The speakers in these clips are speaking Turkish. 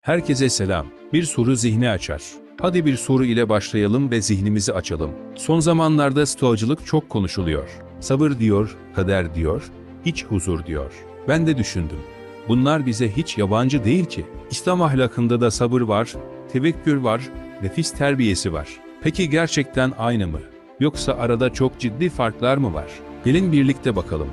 Herkese selam. Bir soru zihni açar. Hadi bir soru ile başlayalım ve zihnimizi açalım. Son zamanlarda stoacılık çok konuşuluyor. Sabır diyor, kader diyor, iç huzur diyor. Ben de düşündüm. Bunlar bize hiç yabancı değil ki. İslam ahlakında da sabır var, tevekkül var, nefis terbiyesi var. Peki gerçekten aynı mı? Yoksa arada çok ciddi farklar mı var? Gelin birlikte bakalım.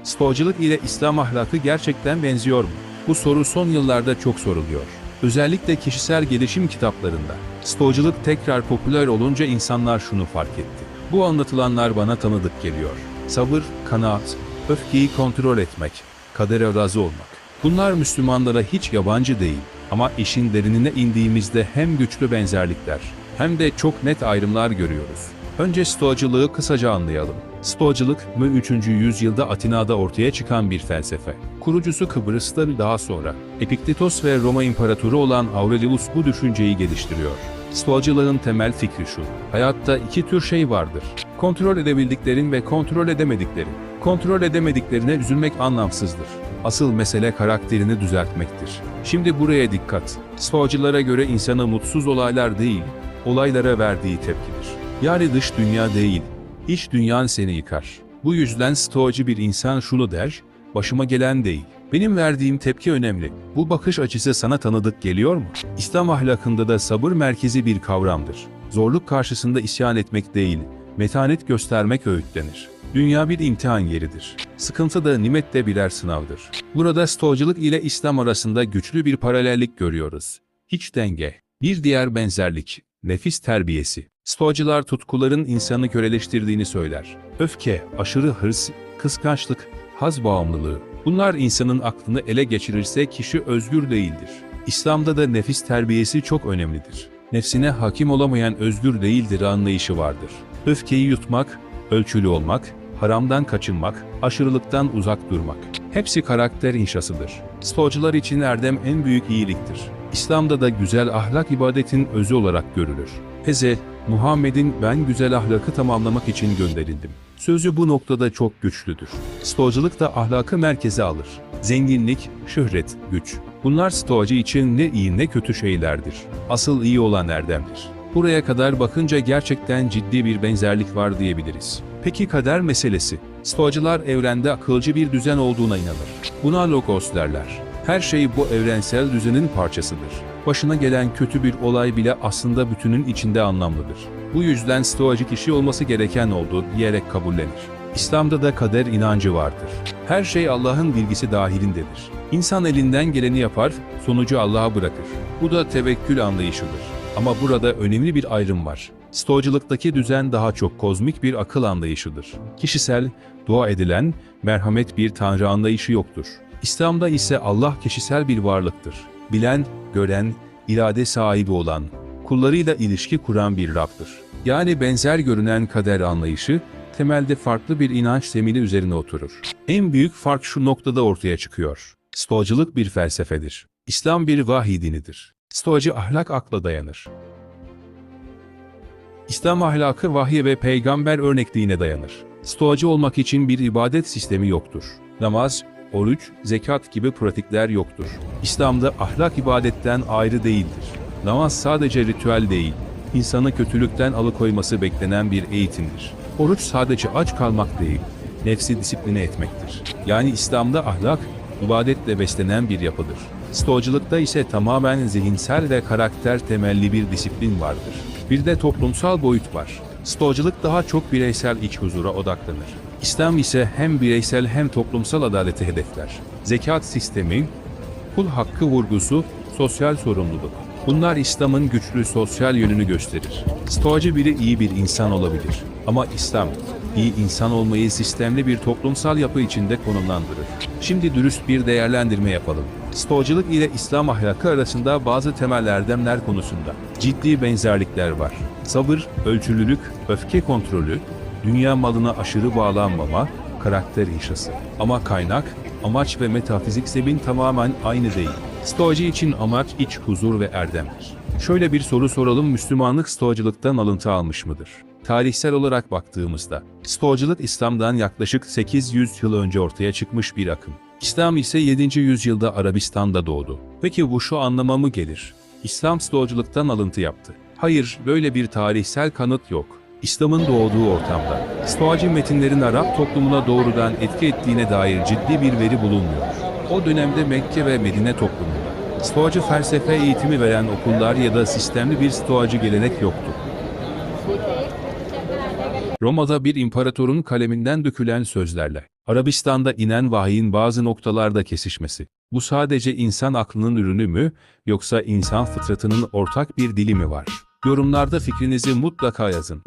Stoacılık ile İslam ahlakı gerçekten benziyor mu? Bu soru son yıllarda çok soruluyor. Özellikle kişisel gelişim kitaplarında. Stoacılık tekrar popüler olunca insanlar şunu fark etti. Bu anlatılanlar bana tanıdık geliyor. Sabır, kanaat, öfkeyi kontrol etmek, kadere razı olmak. Bunlar Müslümanlara hiç yabancı değil. Ama işin derinine indiğimizde hem güçlü benzerlikler hem de çok net ayrımlar görüyoruz. Önce stoacılığı kısaca anlayalım. Stoacılık, 3. yüzyılda Atina'da ortaya çıkan bir felsefe. Kurucusu Kıbrıs'ta, daha sonra Epiktetos ve Roma İmparatoru olan Aurelius bu düşünceyi geliştiriyor. Stoacılığın temel fikri şu: hayatta iki tür şey vardır. Kontrol edebildiklerin ve kontrol edemediklerin. Kontrol edemediklerine üzülmek anlamsızdır. Asıl mesele karakterini düzeltmektir. Şimdi buraya dikkat. Stoacılara göre insanı mutsuz olaylar değil, olaylara verdiği tepkidir. Yani dış dünya değil, iç dünyan seni yıkar. Bu yüzden stoacı bir insan şunu der: başıma gelen değil, benim verdiğim tepki önemli. Bu bakış açısı sana tanıdık geliyor mu? İslam ahlakında da sabır merkezi bir kavramdır. Zorluk karşısında isyan etmek değil, metanet göstermek öğütlenir. Dünya bir imtihan yeridir. Sıkıntı da nimet de birer sınavdır. Burada stoacılık ile İslam arasında güçlü bir paralellik görüyoruz. İç denge. Bir diğer benzerlik, nefis terbiyesi. Stoacılar tutkuların insanı köleleştirdiğini söyler. Öfke, aşırı hırs, kıskançlık, haz bağımlılığı. Bunlar insanın aklını ele geçirirse kişi özgür değildir. İslam'da da nefis terbiyesi çok önemlidir. Nefsine hakim olamayan özgür değildir anlayışı vardır. Öfkeyi yutmak, ölçülü olmak, haramdan kaçınmak, aşırılıktan uzak durmak. Hepsi karakter inşasıdır. Stoacılar için erdem en büyük iyiliktir. İslam'da da güzel ahlak ibadetin özü olarak görülür. Hz. Muhammed'in "ben güzel ahlakı tamamlamak için gönderildim" sözü bu noktada çok güçlüdür. Stoacılık da ahlakı merkeze alır. Zenginlik, şöhret, güç. Bunlar stoacı için ne iyi ne kötü şeylerdir. Asıl iyi olan erdemdir. Buraya kadar bakınca gerçekten ciddi bir benzerlik var diyebiliriz. Peki kader meselesi? Stoacılar evrende akılcı bir düzen olduğuna inanır. Buna logos derler. Her şey bu evrensel düzenin parçasıdır. Başına gelen kötü bir olay bile aslında bütünün içinde anlamlıdır. Bu yüzden stoacı kişi olması gereken oldu diyerek kabullenir. İslam'da da kader inancı vardır. Her şey Allah'ın bilgisi dahilindedir. İnsan elinden geleni yapar, sonucu Allah'a bırakır. Bu da tevekkül anlayışıdır. Ama burada önemli bir ayrım var. Stoacılıktaki düzen daha çok kozmik bir akıl anlayışıdır. Kişisel, dua edilen, merhamet bir tanrı anlayışı yoktur. İslam'da ise Allah kişisel bir varlıktır. Bilen, gören, irade sahibi olan, kullarıyla ilişki kuran bir Rab'dır. Yani benzer görünen kader anlayışı, temelde farklı bir inanç zemini üzerine oturur. En büyük fark şu noktada ortaya çıkıyor. Stoacılık bir felsefedir. İslam bir vahiy dinidir. Stoacı ahlak akla dayanır. İslam ahlakı vahiy ve peygamber örnekliğine dayanır. Stoacı olmak için bir ibadet sistemi yoktur. Namaz, oruç, zekat gibi pratikler yoktur. İslam'da ahlak ibadetten ayrı değildir. Namaz sadece ritüel değil, insanı kötülükten alıkoyması beklenen bir eğitimdir. Oruç sadece aç kalmak değil, nefsi disipline etmektir. Yani İslam'da ahlak, ibadetle beslenen bir yapıdır. Stoacılıkta ise tamamen zihinsel ve karakter temelli bir disiplin vardır. Bir de toplumsal boyut var. Stoacılık daha çok bireysel iç huzura odaklanır. İslam ise hem bireysel hem toplumsal adaleti hedefler. Zekat sistemi, kul hakkı vurgusu, sosyal sorumluluk. Bunlar İslam'ın güçlü sosyal yönünü gösterir. Stoacı biri iyi bir insan olabilir. Ama İslam, iyi insan olmayı sistemli bir toplumsal yapı içinde konumlandırır. Şimdi dürüst bir değerlendirme yapalım. Stoacılık ile İslam ahlakı arasında bazı temel erdemler konusunda ciddi benzerlikler var. Sabır, ölçülülük, öfke kontrolü, dünya malına aşırı bağlanmama, karakter inşası. Ama kaynak, amaç ve metafizik zemin tamamen aynı değil. Stoacı için amaç iç huzur ve erdemdir. Şöyle bir soru soralım: Müslümanlık stoacılıktan alıntı almış mıdır? Tarihsel olarak baktığımızda, stoacılık İslam'dan yaklaşık 800 yıl önce ortaya çıkmış bir akım. İslam ise 7. yüzyılda Arabistan'da doğdu. Peki bu şu anlama mı gelir? İslam Stoacılıktan alıntı yaptı. Hayır, böyle bir tarihsel kanıt yok. İslam'ın doğduğu ortamda, Stoacı metinlerin Arap toplumuna doğrudan etki ettiğine dair ciddi bir veri bulunmuyor. O dönemde Mekke ve Medine toplumunda, Stoacı felsefe eğitimi veren okullar ya da sistemli bir Stoacı gelenek yoktu. Roma'da bir imparatorun kaleminden dökülen sözlerle, Arabistan'da inen vahyin bazı noktalarda kesişmesi. Bu sadece insan aklının ürünü mü, yoksa insan fıtratının ortak bir dili mi var? Yorumlarda fikrinizi mutlaka yazın.